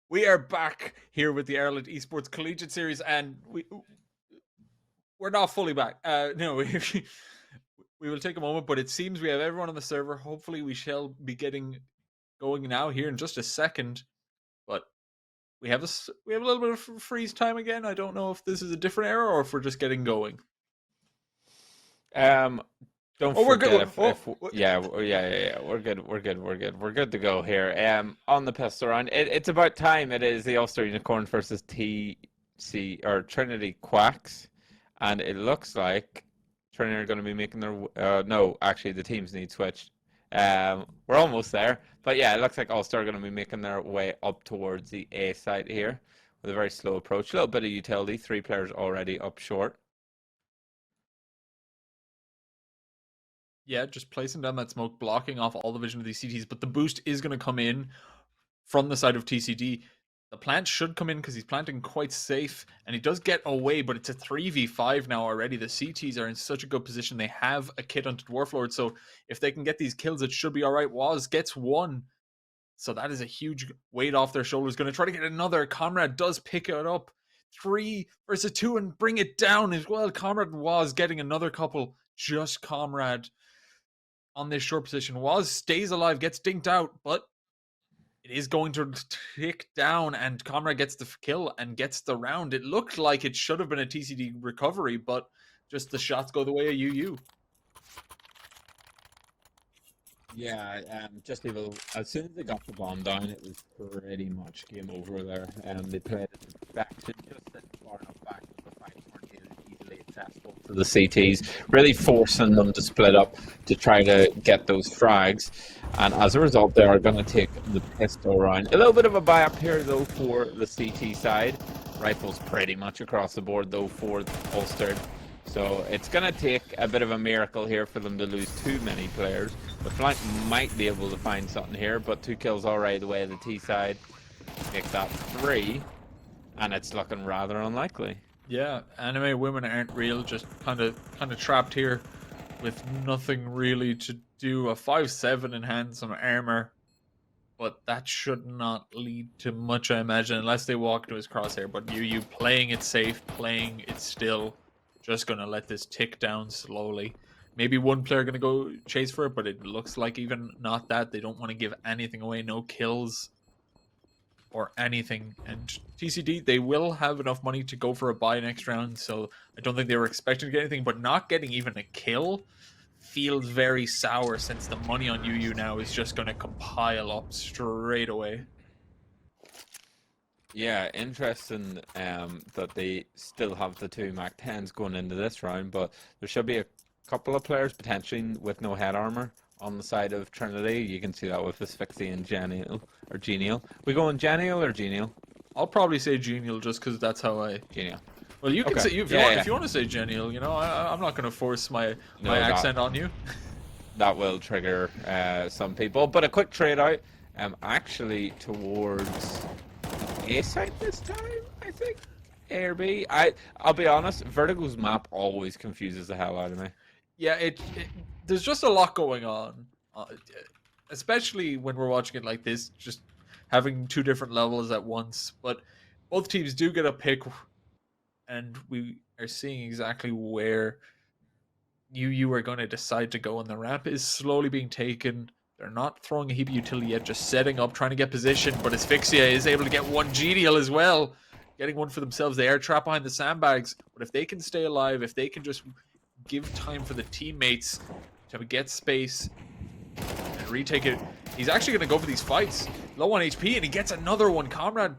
We are back here with the Ireland Esports Collegiate Series, and we're not fully back. No, we will take a moment, but it seems we have everyone on the server. Hopefully, we shall be getting going now here in just a second. But we have a little bit of freeze time again. I don't know if this is a different error or if we're just getting going. Don't forget if yeah, we're good to go here. On the pistol round, it's about time. It is the Ulster Unicorns versus Trinity Quacks, and it looks like Trinity are going to be making their no, actually the teams need switched. We're almost there, but yeah, it looks like Ulster are going to be making their way up towards the A side here with a very slow approach. A little bit of utility. 3 players already up short. Yeah, just placing down that smoke, blocking off all the vision of these CTs. But the boost is going to come in from the side of TCD. The plant should come in because he's planting quite safe. And he does get away, but it's a 3v5 now already. The CTs are in such a good position. They have a kit onto Dwarf Lord. So if they can get these kills, it should be all right. Waz gets one. So that is a huge weight off their shoulders. Going to try to get another. Comrade does pick it up. 3 versus 2 and bring it down as well. Comrade was getting another couple. Just Comrade on this short position. Waz stays alive, gets dinked out, but it is going to tick down, and Comrade gets the kill and gets the round. It looked like it should have been a TCD recovery, but just the shots go the way of UU. Yeah, just evil. As soon as they got the bomb down, it was pretty much game over there. They played it to perfection, just sitting far enough back that the fights weren't easily accessible to the CTs, really forcing them to split up to try to get those frags. And as a result, they are going to take the pistol round. A little bit of a buy up here, though, for the CT side. Rifles pretty much across the board, though, for Ulster. So it's going to take a bit of a miracle here for them to lose too many players. The flank might be able to find something here, but 2 kills already the way of the T side. Make that 3, and it's looking rather unlikely. Yeah, anime women aren't real, just kind of trapped here with nothing really to do. A 5-7 in hand, some armor, but that should not lead to much, I imagine, unless they walk to his crosshair. But you playing it safe, playing it still, just gonna let this tick down slowly. Maybe one player gonna go chase for it, but it looks like even not that. They don't want to give anything away, no kills or anything. And TCD, they will have enough money to go for a buy next round, so I don't think they were expecting to get anything, but not getting even a kill feels very sour, since the money on UU now is just going to compile up straight away. Yeah, interesting that they still have the 2 Mac 10s going into this round, but there should be a couple of players potentially with no head armor on the side of Trinity. You can see that with Asphyxia and Genial. We going Genial or Genial? I'll probably say Genial just because that's how I... Genial. Well, you can say, if you want to say Genial, you know, I'm not going to force my accent on you. That will trigger some people. But a quick trade out, actually towards A side this time, I think. A or B. I'll be honest, Vertigo's map always confuses the hell out of me. Yeah, there's just a lot going on, especially when we're watching it like this, just having 2 different levels at once. But both teams do get a pick, and we are seeing exactly where UU are going to decide to go, and the ramp is slowly being taken. They're not throwing a heap of utility yet, just setting up, trying to get position, but Asphyxia is able to get one Genial as well, getting one for themselves. They are trapped behind the sandbags, but if they can stay alive, if they can just give time for the teammates to get space and retake it, he's actually going to go for these fights. Low on HP, and he gets another one. Comrade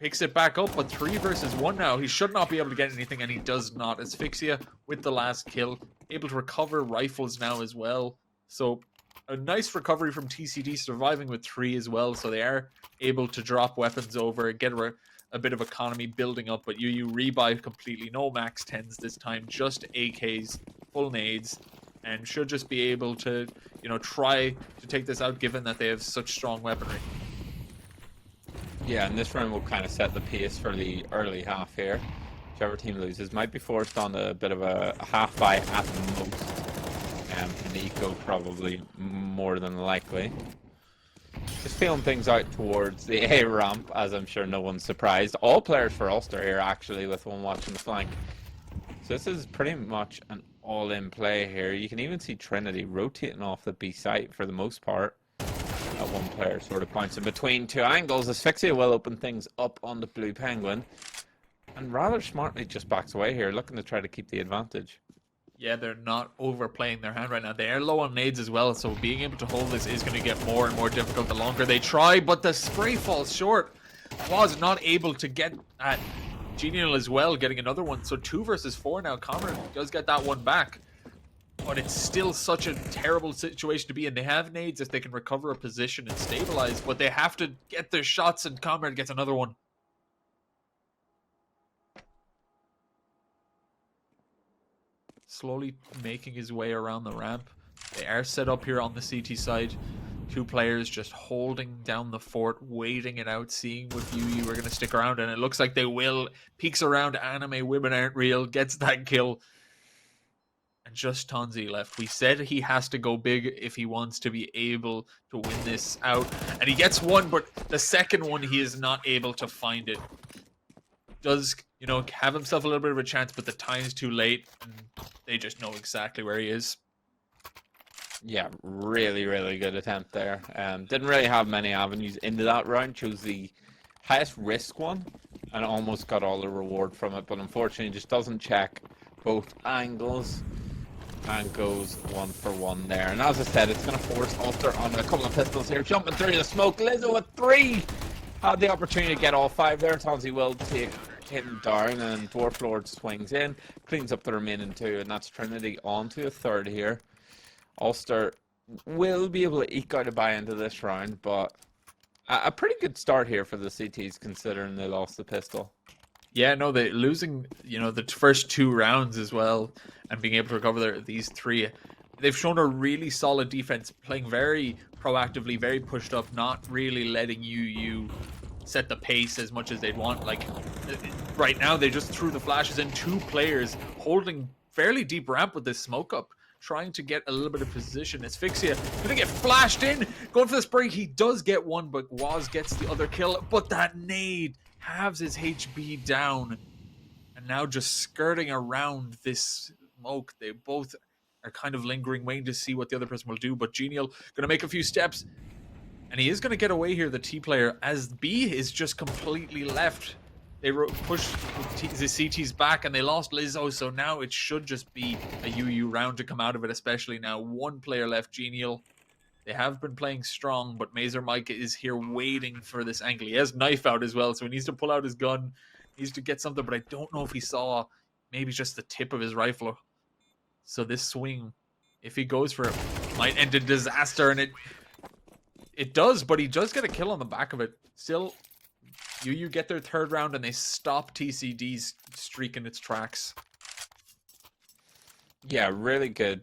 picks it back up, but 3 versus 1 now. He should not be able to get anything, and he does not. Asphyxia with the last kill, able to recover rifles now as well. So a nice recovery from TCD, surviving with 3 as well. So they are able to drop weapons over, get a bit of economy building up, but UU rebuy completely. No max 10s this time, just AKs, full nades, and should just be able to, you know, try to take this out, given that they have such strong weaponry. Yeah, and this round will kind of set the pace for the early half here. Whichever team loses might be forced on a bit of a half buy at the most. An eco probably more than likely. Just feeling things out towards the A ramp, as I'm sure no one's surprised. All players for Ulster here, actually, with one watching the flank. So this is pretty much an all-in play here. You can even see Trinity rotating off the B site for the most part. That one player sort of bouncing between two angles. Asphyxia will open things up on the Blue Penguin. And rather smartly just backs away here, looking to try to keep the advantage. Yeah, they're not overplaying their hand right now. They are low on nades as well, so being able to hold this is going to get more and more difficult the longer they try, but the spray falls short. Was not able to get at Genial as well, getting another one. So 2 versus 4 now. Cameron does get that one back, but it's still such a terrible situation to be in. They have nades if they can recover a position and stabilize, but they have to get their shots, and Cameron gets another one. Slowly making his way around the ramp. They are set up here on the CT side. 2 players just holding down the fort, waiting it out, seeing if you were going to stick around, and it looks like they will. Peeks around, anime women aren't real, gets that kill. And just Tonzi left. We said he has to go big if he wants to be able to win this out. And he gets one, but the second one he is not able to find it. Does, you know, have himself a little bit of a chance, but the time's too late, and they just know exactly where he is. Yeah, really, really good attempt there. Didn't really have many avenues into that round. Chose the highest risk one and almost got all the reward from it, but unfortunately just doesn't check both angles and goes 1 for 1 there. And as I said, it's going to force Ulster on a couple of pistols here. Jumping through the smoke. Lizzo with 3. Had the opportunity to get all 5 there. Tonzi will take him down, and Dwarf Lord swings in, cleans up the remaining 2, and that's Trinity on to a 3rd here. Ulster will be able to eke out a buy into this round, but a pretty good start here for the CTs considering they lost the pistol. Yeah, no, they losing, you know, the first 2 rounds as well, and being able to recover these 3. They've shown a really solid defense, playing very proactively, very pushed up, not really letting you set the pace as much as they'd want. Like, right now, they just threw the flashes in. 2 players holding fairly deep ramp with this smoke up, trying to get a little bit of position. Asphyxia gonna get flashed in, going for the spray. He does get one, but Waz gets the other kill. But that nade halves his HB down, and now just skirting around this smoke. They both are kind of lingering, waiting to see what the other person will do. But Genial gonna make a few steps, and he is gonna get away here, the T player, as B is just completely left. They pushed the CTs back, and they lost Lizzo, so now it should just be a UU round to come out of it, especially now. 1 player left, Genial. They have been playing strong, but Mazer Mike is here waiting for this angle. He has knife out as well, so he needs to pull out his gun. He needs to get something, but I don't know if he saw maybe just the tip of his rifle. So this swing, if he goes for it, might end in disaster, and it does, but he does get a kill on the back of it. Still, UU get their 3rd round, and they stop TCD's streak in its tracks. Yeah, really good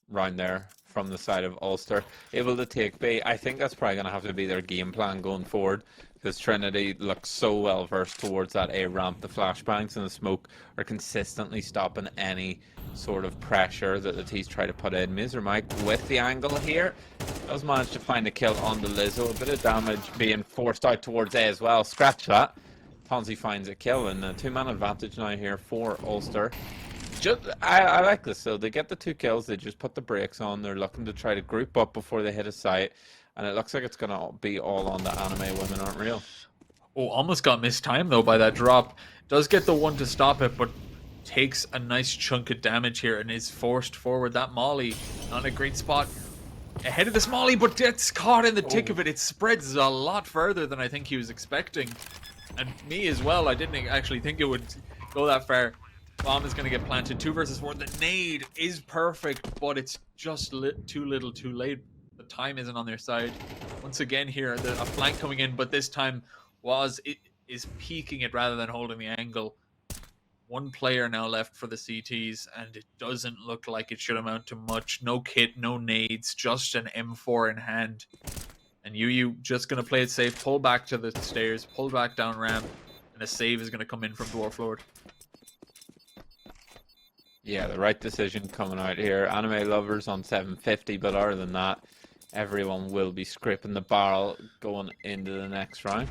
round there from the side of Ulster. Able to take B. I think that's probably going to have to be their game plan going forward, because Trinity looks so well versed towards that A ramp. The flashbangs and the smoke are consistently stopping any sort of pressure that the T's try to put in. Mazer Mike with the angle here does manage to find a kill on the Lizzo. A bit of damage being forced out towards A as well. Scratch that. Tonzi finds a kill, and a 2-man advantage now here for Ulster. I like this. So they get the 2 kills. They just put the brakes on. They're looking to try to group up before they hit a site, and it looks like it's going to be all on the anime women aren't real. Oh, almost got mistimed though by that drop. Does get the one to stop it, but takes a nice chunk of damage here and is forced forward. That Molly on a great spot ahead of this Molly, but gets caught in the tick of it. It spreads a lot further than I think he was expecting, and me as well. I didn't actually think it would go that far. Bomb is going to get planted. 2 versus 4. The nade is perfect, but it's just too little too late. The time isn't on their side. Once again here, a flank coming in, but this time is peeking it rather than holding the angle. 1 player now left for the CTs, and it doesn't look like it should amount to much. No kit, no nades, just an M4 in hand. And UU just going to play it safe, pull back to the stairs, pull back down ramp, and a save is going to come in from Dwarf Lord. Yeah, the right decision coming out here. Anime lovers on 750, but other than that, everyone will be scraping the barrel going into the next round.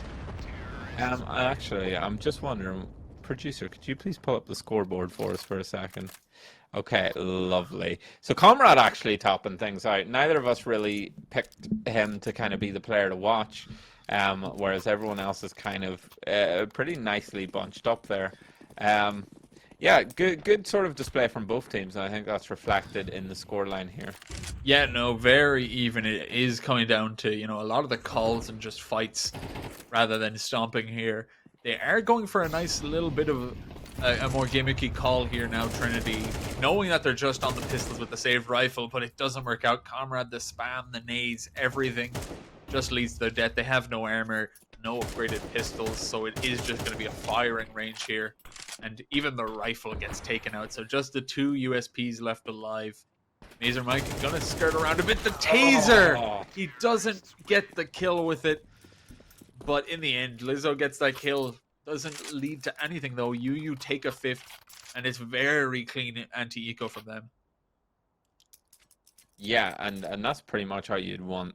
Actually, I'm just wondering, producer, could you please pull up the scoreboard for us for a second? Okay, lovely. So Comrade actually topping things out. Neither of us really picked him to kind of be the player to watch, whereas everyone else is kind of pretty nicely bunched up there. Yeah, good sort of display from both teams, and I think that's reflected in the scoreline here. Yeah, no, very even. It is coming down to, a lot of the calls and just fights rather than stomping here. They are going for a nice little bit of a more gimmicky call here now, Trinity, knowing that they're just on the pistols with the saved rifle, but it doesn't work out. Comrade, the spam, the nades, everything just leads to their death. They have no armor, no upgraded pistols, so it is just going to be a firing range here. And even the rifle gets taken out, so just the 2 USPs left alive. Mazer Mike is going to skirt around a bit. The taser! Oh. He doesn't get the kill with it. But in the end, Lizzo gets that kill. Doesn't lead to anything, though. UU take a 5th, and it's very clean anti-eco from them. Yeah, and that's pretty much how you'd want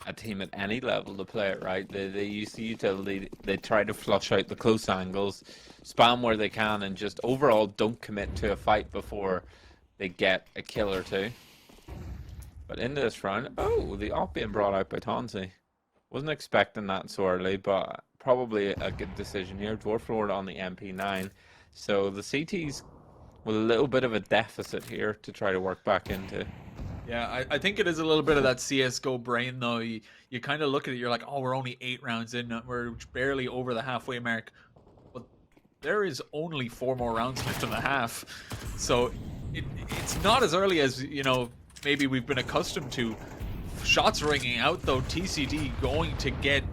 a team at any level to play it, right? They use the utility, they try to flush out the close angles, spam where they can, and just overall don't commit to a fight before they get a kill or two. But in this round, the op being brought out by Tonzi. Wasn't expecting that so early, but probably a good decision here. Dwarf Lord on the MP9. So the CT's with a little bit of a deficit here to try to work back into. Yeah, I think it is a little bit of that CSGO brain, though. You kind of look at it, you're like, oh, we're only 8 rounds in. We're barely over the halfway mark. But there is only 4 more rounds left in the half. So it's not as early as, maybe we've been accustomed to. Shots ringing out, though. TCD going to get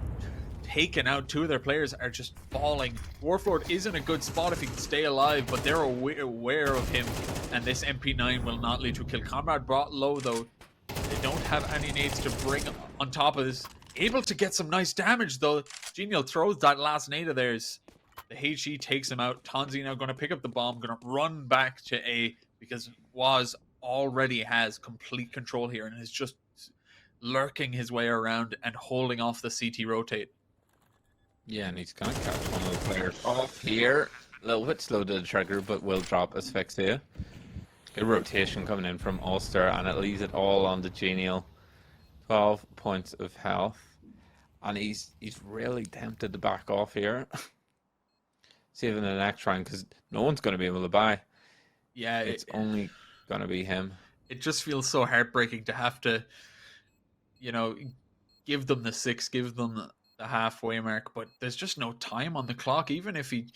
taken out. 2 of their players are just falling. Dwarflord is in a good spot if he can stay alive, but they're aware of him, and this MP9 will not lead to a kill. Comrade brought low, though. They don't have any nades to bring on top of this. Able to get some nice damage, though. Genial throws that last nade of theirs. The HE takes him out. Tonzi now going to pick up the bomb, going to run back to A, because Waz already has complete control here and is just lurking his way around and holding off the CT rotate. Yeah, and he's going to catch one of the players off here. A little bit slow to the trigger, but will drop Asphyxia. Good rotation coming in from Ulster, and it leaves it all on the Genial. 12 points of health. And he's really tempted to back off here. Saving the next round, because no one's going to be able to buy. Yeah, it's only going to be him. It just feels so heartbreaking to have to, give them the 6, give them the halfway mark, but there's just no time on the clock. Even if he,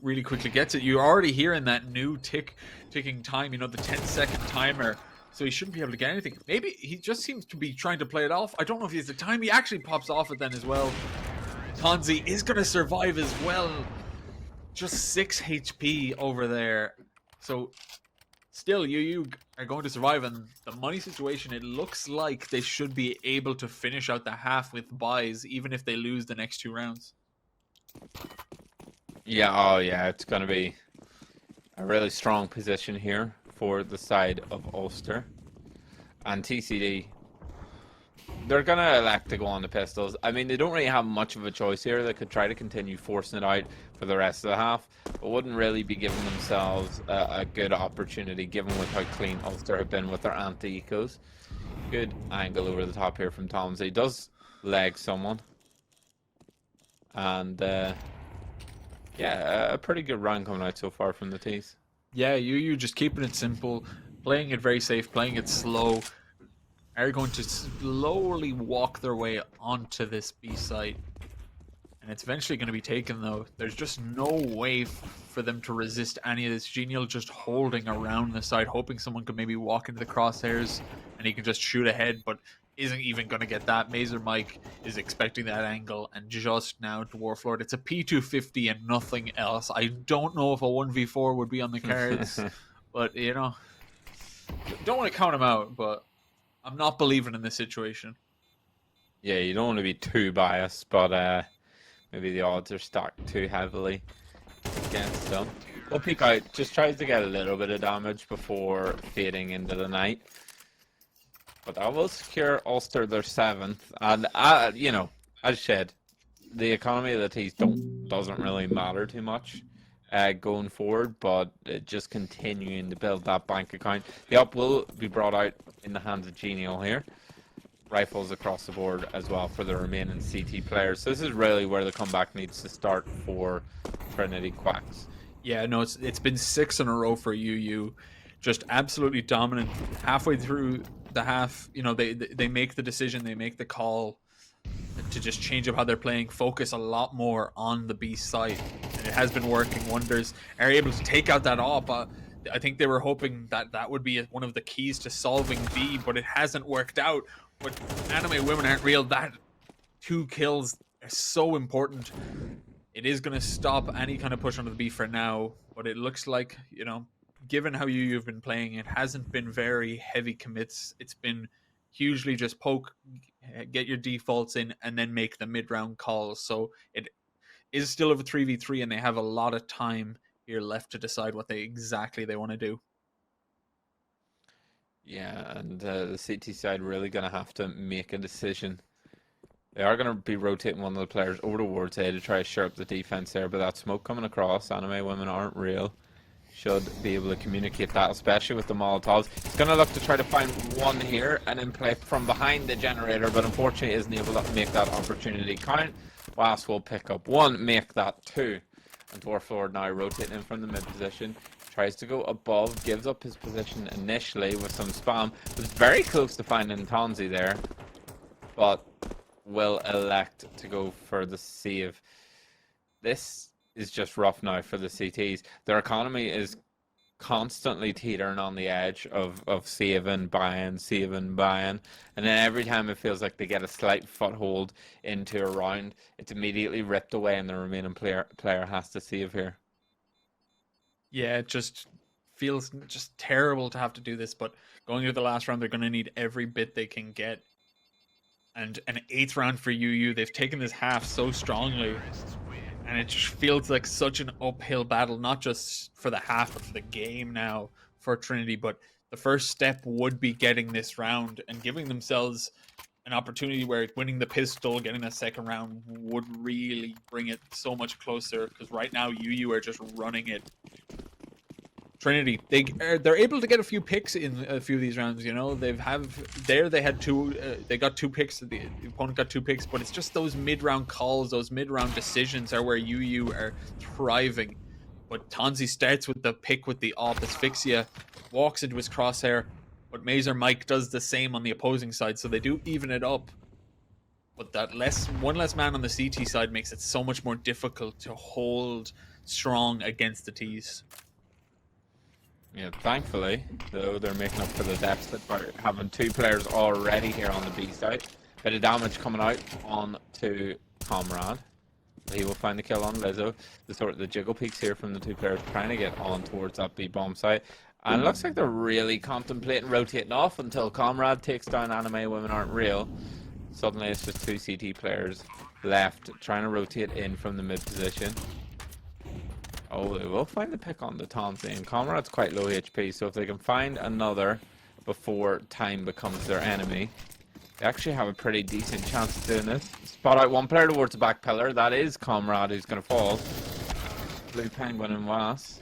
really quickly gets it, you're already hearing that new ticking time, the 10-second timer. So he shouldn't be able to get anything. Maybe he just seems to be trying to play it off. I don't know if he has the time. He actually pops off it then as well. Tonzi is going to survive as well. Just 6 HP over there. So still, UU are going to survive, and the money situation, it looks like they should be able to finish out the half with buys, even if they lose the next 2 rounds. Yeah, it's going to be a really strong position here for the side of Ulster. And TCD, they're going to elect to go on the pistols. I mean, they don't really have much of a choice here. They could try to continue forcing it out for the rest of the half, but wouldn't really be giving themselves a good opportunity, given with how clean Ulster have been with their anti-ecos. Good angle over the top here from Tom's. He does leg someone. And, yeah, a pretty good round coming out so far from the T's. Yeah, UU just keeping it simple, playing it very safe, playing it slow. Are going to slowly walk their way onto this B site. And it's eventually going to be taken, though. There's just no way for them to resist any of this. Genial just holding around the side, hoping someone could maybe walk into the crosshairs and he can just shoot ahead, but isn't even going to get that. Mazer Mike is expecting that angle, and just now Dwarf Lord. It's a P250 and nothing else. I don't know if a 1v4 would be on the cards, but, don't want to count him out, but I'm not believing in this situation. Yeah, you don't want to be too biased, but maybe the odds are stacked too heavily against them. We'll peek out, just tries to get a little bit of damage before fading into the night. But that will secure Ulster their 7th. And, you know, as said, the economy of the tees doesn't really matter too much going forward, but just continuing to build that bank account. The up will be brought out in the hands of Genial here. Rifles across the board as well for the remaining CT players. So this is really where the comeback needs to start for Trinity Quacks. Yeah, no, it's been 6 in a row for UU, just absolutely dominant. Halfway through the half, you know, they make the decision, they make the call to just change up how they're playing, focus a lot more on the B side, and it has been working wonders. Are able to take out that op. I think they were hoping that that would be one of the keys to solving B, but it hasn't worked out. But Anime Women Aren't Real, that 2 kills are so important. It is going to stop any kind of push onto the B for now, but it looks like, you know, given how you've been playing, it hasn't been very heavy commits. It's been hugely just poke, get your defaults in, and then make the mid-round calls. So it is still over 3v3, and they have a lot of time here left to decide what exactly they want to do. Yeah, and the CT side really going to have to make a decision. They are going to be rotating one of the players over towards A to try to shore up the defense there, but that smoke coming across, Anime Women Aren't Real, should be able to communicate that, especially with the Molotovs. He's going to look to try to find one here and then play from behind the generator, but unfortunately isn't able to make that opportunity count. Wasp will pick up 1, make that 2. And Dwarf Lord now rotating in from the mid position. Tries to go above, gives up his position initially with some spam. Was very close to finding Tonzi there, but will elect to go for the save. This is just rough now for the CTs. Their economy is constantly teetering on the edge of saving, buying, and then every time it feels like they get a slight foothold into a round, it's immediately ripped away and the remaining player has to save here. Yeah, it just feels just terrible to have to do this, but going into the last round, they're going to need every bit they can get. And an 8th round for UU, they've taken this half so strongly, and it just feels like such an uphill battle, not just for the half, but for the game now for Trinity. But the first step would be getting this round and giving themselves an opportunity where winning the pistol, getting that second round would really bring it so much closer, because right now UU are just running it. Trinity, they're able to get a few picks in a few of these rounds. You know, they had 2. They got 2 picks. The opponent got 2 picks, but it's just those mid-round calls, those mid-round decisions are where UU are thriving. But Tonzi starts with the pick with the op. Asphyxia walks into his crosshair, but Mazer Mike does the same on the opposing side, so they do even it up. But that one less man on the CT side makes it so much more difficult to hold strong against the Ts. Yeah, thankfully, though, they're making up for the deficit by having 2 players already here on the B side. Bit of damage coming out onto Comrade. He will find the kill on Lizzo. The jiggle peaks here from the 2 players trying to get on towards that B bomb site. And it looks like they're really contemplating rotating off until Comrade takes down Anime Women Aren't Real. Suddenly it's just 2 CT players left trying to rotate in from the mid position. Oh, they will find the pick on the Tonzi, and Comrade's quite low HP, so if they can find another before time becomes their enemy, they actually have a pretty decent chance of doing this. Spot out 1 player towards the back pillar. That is Comrade who's going to fall. Blue Penguin and Was.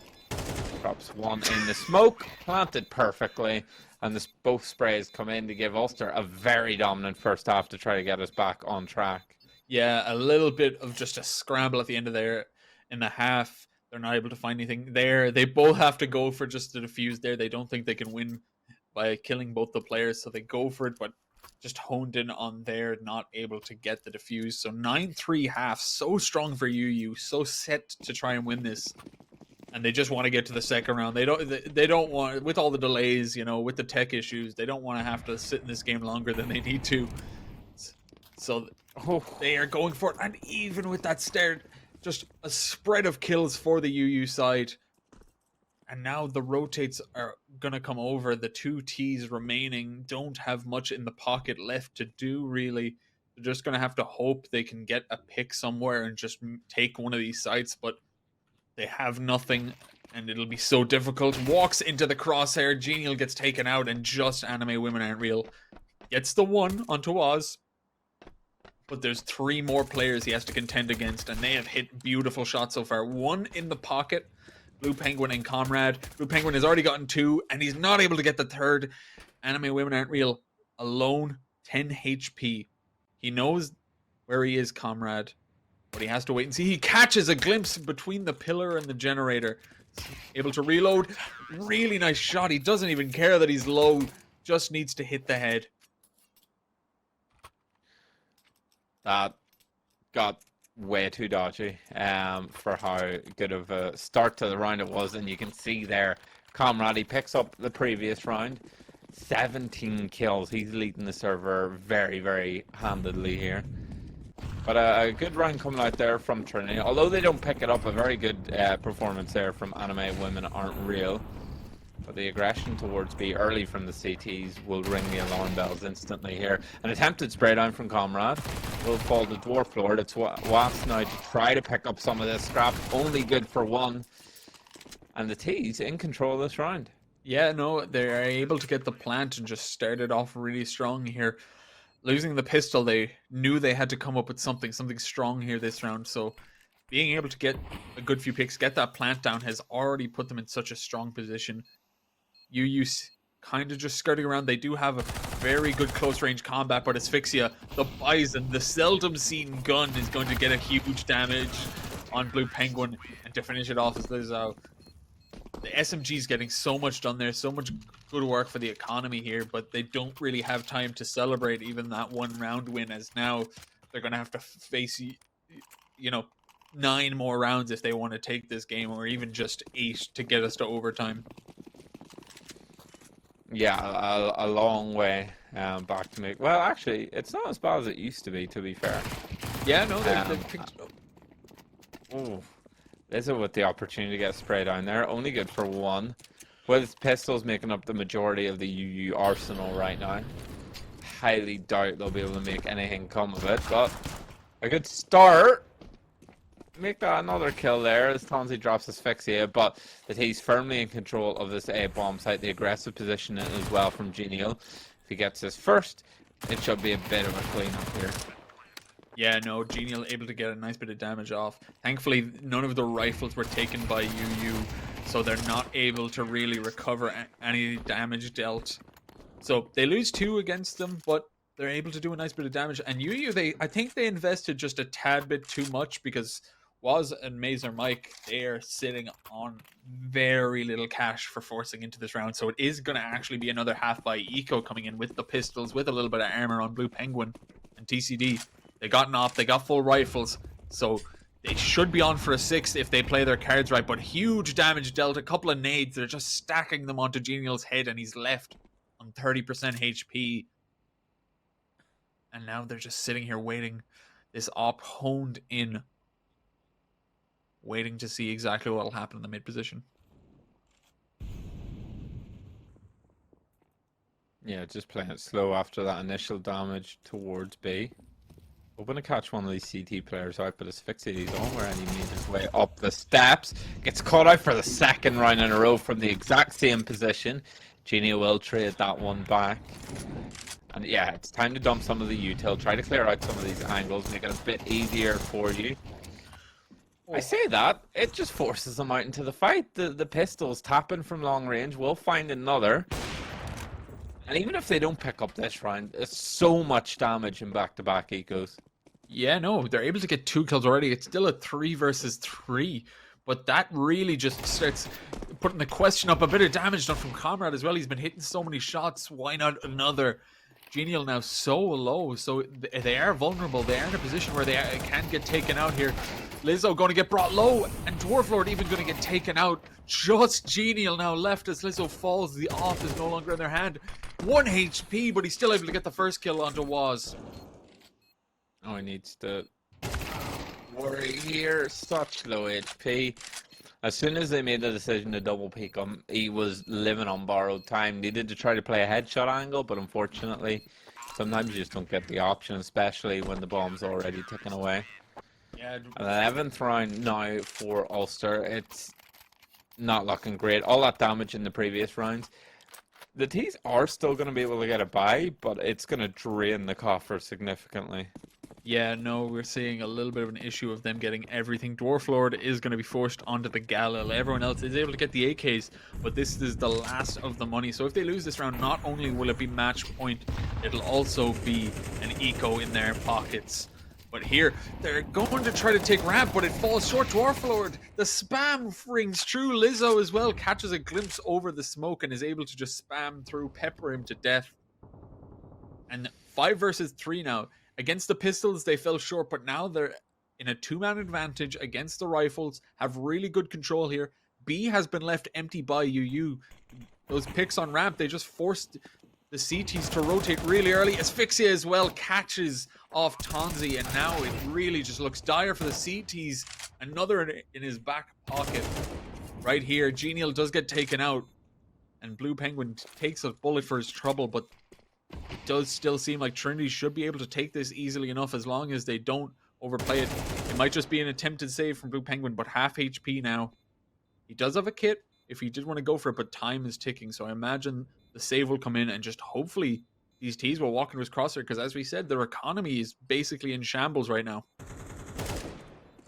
Drops 1 in the smoke, planted perfectly, and both sprays come in to give Ulster a very dominant first half to try to get us back on track. Yeah, a little bit of just a scramble at the end of there in the half. They're not able to find anything there. They both have to go for just the defuse there. They don't think they can win by killing both the players, so they go for it, but just honed in on there, not able to get the defuse. So 9-3 half, so strong for UU, so set to try and win this. And they just want to get to the second round. They don't want, with all the delays, you know, with the tech issues, they don't want to have to sit in this game longer than they need to. So they are going for it, and even with that start, just a spread of kills for the UU side. And now the rotates are going to come over. The 2 Ts remaining don't have much in the pocket left to do, really. They're just going to have to hope they can get a pick somewhere and just take one of these sites. But they have nothing, and it'll be so difficult. Walks into the crosshair. Genial gets taken out, and just Anime Women Aren't Real Gets the 1 onto Oz. But there's 3 more players he has to contend against, and they have hit beautiful shots so far. 1 in the pocket, Blue Penguin and Comrade. Blue Penguin has already gotten 2, and he's not able to get the 3rd. Anime Women Aren't Real, alone, 10 HP. He knows where he is, Comrade, but he has to wait and see. He catches a glimpse between the pillar and the generator. Able to reload. Really nice shot. He doesn't even care that he's low. Just needs to hit the head. That got way too dodgy for how good of a start to the round it was. And you can see there, Comrade, he picks up the previous round. 17 kills. He's leading the server very, very handedly here. But a good round coming out there from Trinity. Although they don't pick it up, a very good performance there from Anime Women Aren't Real. But the aggression towards B early from the CTs will ring the alarm bells instantly here. An attempted spray down from Comrade will fall to Dwarf Lord. It's Wasp now to try to pick up some of this scrap. Only good for 1. And the T's in control of this round. Yeah, no, they're able to get the plant and just started off really strong here. Losing the pistol, they knew they had to come up with something strong here this round. So being able to get a good few picks, get that plant down, has already put them in such a strong position. UU kind of just skirting around. They do have a very good close range combat, but Asphyxia, the Bison, the seldom seen gun, is going to get a huge damage on Blue Penguin. And to finish it off is Lizzo. The SMG is getting so much done there, so much good work for the economy here, but they don't really have time to celebrate even that 1 round win, as now they're going to have to face, 9 more rounds if they want to take this game, or even just 8 to get us to overtime. Yeah, a long way back to make. Well, actually, it's not as bad as it used to be fair. Yeah, no, they picked it up. Oh. Lizzo with the opportunity to get sprayed down there. Only good for 1. With pistols making up the majority of the UU arsenal right now. Highly doubt they'll be able to make anything come of it. But a good start. Make that another kill there as Tonzi drops Asphyxia. But that he's firmly in control of this A bomb site. The aggressive positioning as well from Genial. If he gets this first, it should be a bit of a cleanup here. Yeah, no, Genial able to get a nice bit of damage off. Thankfully, none of the rifles were taken by UU, so they're not able to really recover any damage dealt. So they lose 2 against them, but they're able to do a nice bit of damage. And UU, I think they invested just a tad bit too much, because Waz and Mazer Mike, they are sitting on very little cash for forcing into this round. So it is going to actually be another half by Eco coming in with the pistols, with a little bit of armor on Blue Penguin and TCD. They got an op, they got full rifles, so they should be on for a 6 if they play their cards right, but huge damage dealt, a couple of nades, they're just stacking them onto Genial's head, and he's left on 30% HP. And now they're just sitting here waiting, this op honed in, waiting to see exactly what will happen in the mid position. Yeah, just playing it slow after that initial damage towards B. Hoping to catch one of these CT players out, but Asphyxia, he's on and he made his way up the steps. Gets caught out for the 2nd round in a row from the exact same position. Genie will trade that one back. And yeah, it's time to dump some of the util. Try to clear out some of these angles, make it a bit easier for you. I say that, it just forces them out into the fight. The pistols tapping from long range will find another. And even if they don't pick up this round, it's so much damage in back-to-back ecos. Yeah, no, they're able to get 2 kills already. It's still a 3 versus 3. But that really just starts putting the question up. A bit of damage done from Comrade as well. He's been hitting so many shots. Why not another? Genial now so low. So they are vulnerable. They are in a position where they can get taken out here. Lizzo going to get brought low. And Dwarf Lord even going to get taken out. Just Genial now left as Lizzo falls. The off is no longer in their hand. 1 HP, but he's still able to get the first kill onto Waz. Oh, he needs to worry here. Such low HP. As soon as they made the decision to double peek him, he was living on borrowed time. Needed to try to play a headshot angle, but unfortunately, sometimes you just don't get the option, especially when the bomb's already ticking away. Yeah. 11th round now for Ulster. It's not looking great. All that damage in the previous rounds. The T's are still going to be able to get a buy, but it's going to drain the coffer significantly. Yeah, no, we're seeing a little bit of an issue of them getting everything. Dwarf Lord is going to be forced onto the Galil. Everyone else is able to get the AKs, but this is the last of the money. So if they lose this round, not only will it be match point, it'll also be an eco in their pockets. But here, they're going to try to take ramp, but it falls short. Dwarf Lord, the spam rings true. Lizzo as well catches a glimpse over the smoke and is able to just spam through, pepper him to death. And 5 versus 3 now. Against the pistols, they fell short, but now they're in a 2-man advantage against the rifles, have really good control here. B has been left empty by UU. Those picks on ramp, they just forced the CTs to rotate really early. Asphyxia as well catches off Tonzi, and now it really just looks dire for the CTs. Another in his back pocket. Right here, Genial does get taken out, and Blue Penguin takes a bullet for his trouble, but it does still seem like Trinity should be able to take this easily enough as long as they don't overplay it. It might just be an attempted save from Blue Penguin, but half HP now. He does have a kit if he did want to go for it, but time is ticking. So I imagine the save will come in and just hopefully these T's will walk into his crosshair, because as we said, their economy is basically in shambles right now.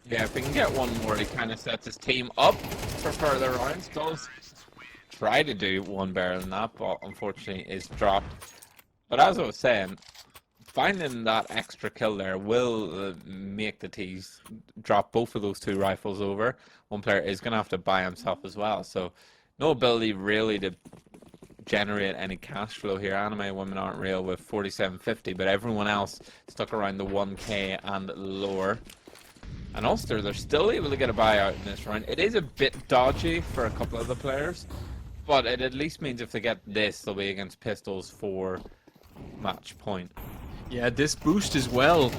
Yeah, if we can get one more, he kind of sets his team up for further rounds. Does try to do one better than that, but unfortunately is dropped. But as I was saying, finding that extra kill there will make the T's drop both of those 2 rifles over. One player is going to have to buy himself as well. So no ability really to generate any cash flow here. Anime Women Aren't Real with 4750, but everyone else stuck around the 1k and lower. And Ulster, they're still able to get a buyout in this round. It is a bit dodgy for a couple of the players, but it at least means if they get this, they'll be against pistols for match point. Yeah, this boost as well.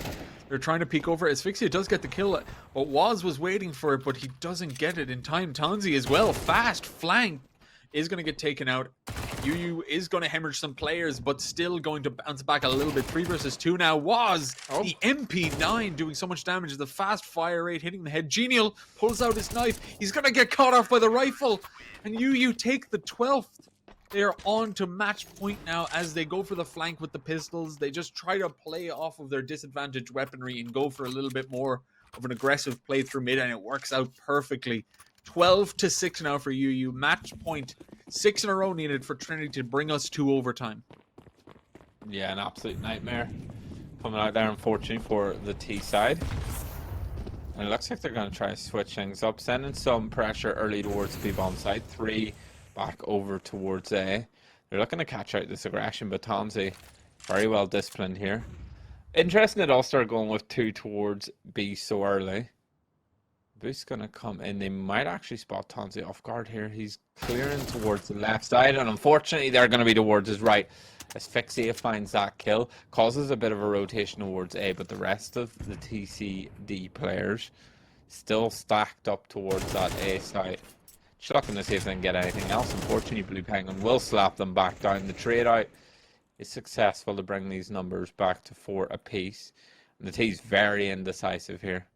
They're trying to peek over. Asphyxia does get the kill, but was waiting for it, but he doesn't get it in time. Tonzi as well, fast flank, is going to get taken out. UU is going to hemorrhage some players, but still going to bounce back a little bit. 3 versus 2 now. The MP9 doing so much damage. The fast fire rate hitting the head. Genial pulls out his knife. He's going to get caught off by the rifle. And UU take the 12th. They're on to match point now as they go for the flank with the pistols. They just try to play off of their disadvantaged weaponry and go for a little bit more of an aggressive play through mid, and it works out perfectly. 12-6 now for UU. Match point. 6 in a row needed for Trinity to bring us to overtime. Yeah, an absolute nightmare coming out there, unfortunately, for the T side. And it looks like they're going to try to switch things up, sending some pressure early towards B bomb side. 3 back over towards A. They're looking to catch out this aggression, but Tonzi very well disciplined here. Interesting that Ulster are going with 2 towards B so early. Boost's going to come in. They might actually spot Tonzi off guard here. He's clearing towards the left side, and unfortunately they're going to be towards his right. Asphyxia finds that kill, causes a bit of a rotation towards A, but the rest of the TCD players still stacked up towards that A side. Just looking to see if they can get anything else. Unfortunately, Blue Penguin will slap them back down. The trade out is successful to bring these numbers back to 4 apiece. And the T's very indecisive here.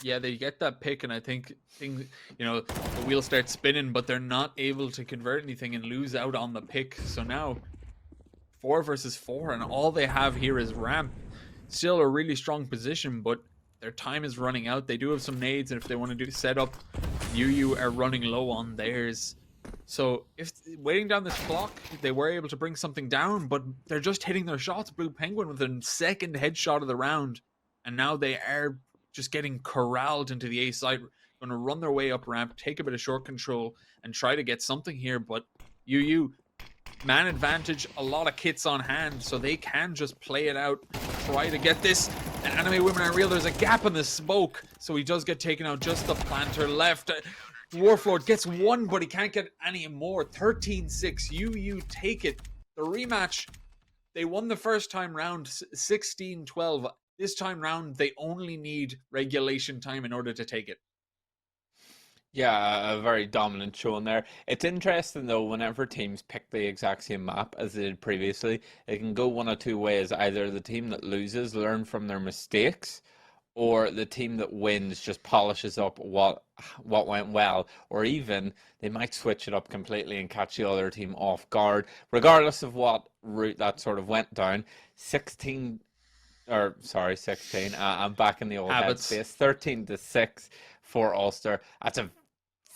Yeah, they get that pick, and I think things, the wheel starts spinning, but they're not able to convert anything and lose out on the pick. So now 4 versus 4, and all they have here is ramp. Still a really strong position, but their time is running out. They do have some nades, and if they want to do setup, UU are running low on theirs. So if waiting down this clock, they were able to bring something down, but they're just hitting their shots. Blue Penguin with a second headshot of the round, and now they are just getting corralled into the A side. Going to run their way up ramp, take a bit of short control, and try to get something here. But UU, man advantage, a lot of kits on hand, so they can just play it out, try to get this. And Anime Women Aren't Real, there's a gap in the smoke, so he does get taken out. Just the planter left. Dwarf Lord gets 1, but he can't get any more. 13-6, UU take it. The rematch, they won the first time round, 16-12. This time round, they only need regulation time in order to take it. Yeah, a very dominant show in there. It's interesting though, whenever teams pick the exact same map as they did previously, it can go one of 2 ways. Either the team that loses learn from their mistakes, or the team that wins just polishes up what went well, or even they might switch it up completely and catch the other team off guard, regardless of what route that sort of went down. 16 or sorry, 16. I'm back in the old Habits. headspace. 13-6 for Ulster. That's a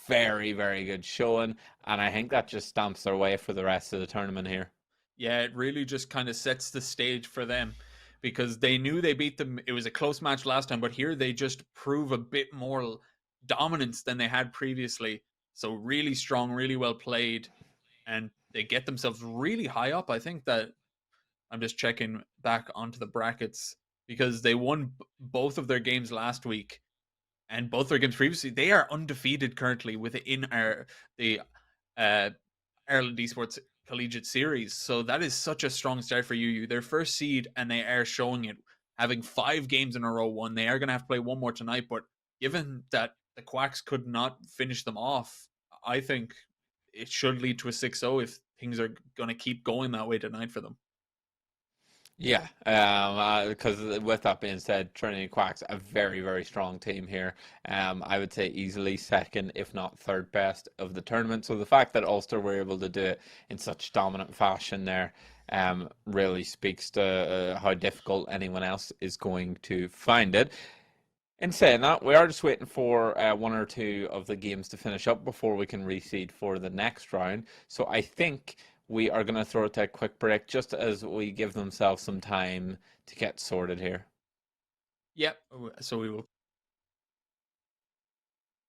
very, very good showing, and I think that just stamps their way for the rest of the tournament here. Yeah, it really just kind of sets the stage for them because they knew they beat them. It was a close match last time, but here they just prove a bit more dominance than they had previously. So really strong, really well played, and they get themselves really high up. I think that I'm just checking back onto the brackets because they won both of their games last week and both their games previously. They are undefeated currently within the uh, Ireland Esports Collegiate Series. So that is such a strong start for UU. Their first seed, and they are showing it, having 5 games in a row won. They are going to have to play one more tonight, but given that the Quacks could not finish them off, I think it should lead to a 6-0 if things are going to keep going that way tonight for them. Yeah, because with that being said, Trinity Quacks a very, very strong team here. I would say easily second, if not third best of the tournament. So the fact that Ulster were able to do it in such dominant fashion there, really speaks to how difficult anyone else is going to find it. In saying that, we are just waiting for one or two of the games to finish up before we can reseed for the next round. So I think we are going to throw it to a quick break just as we give themselves some time to get sorted here. Yep. So we will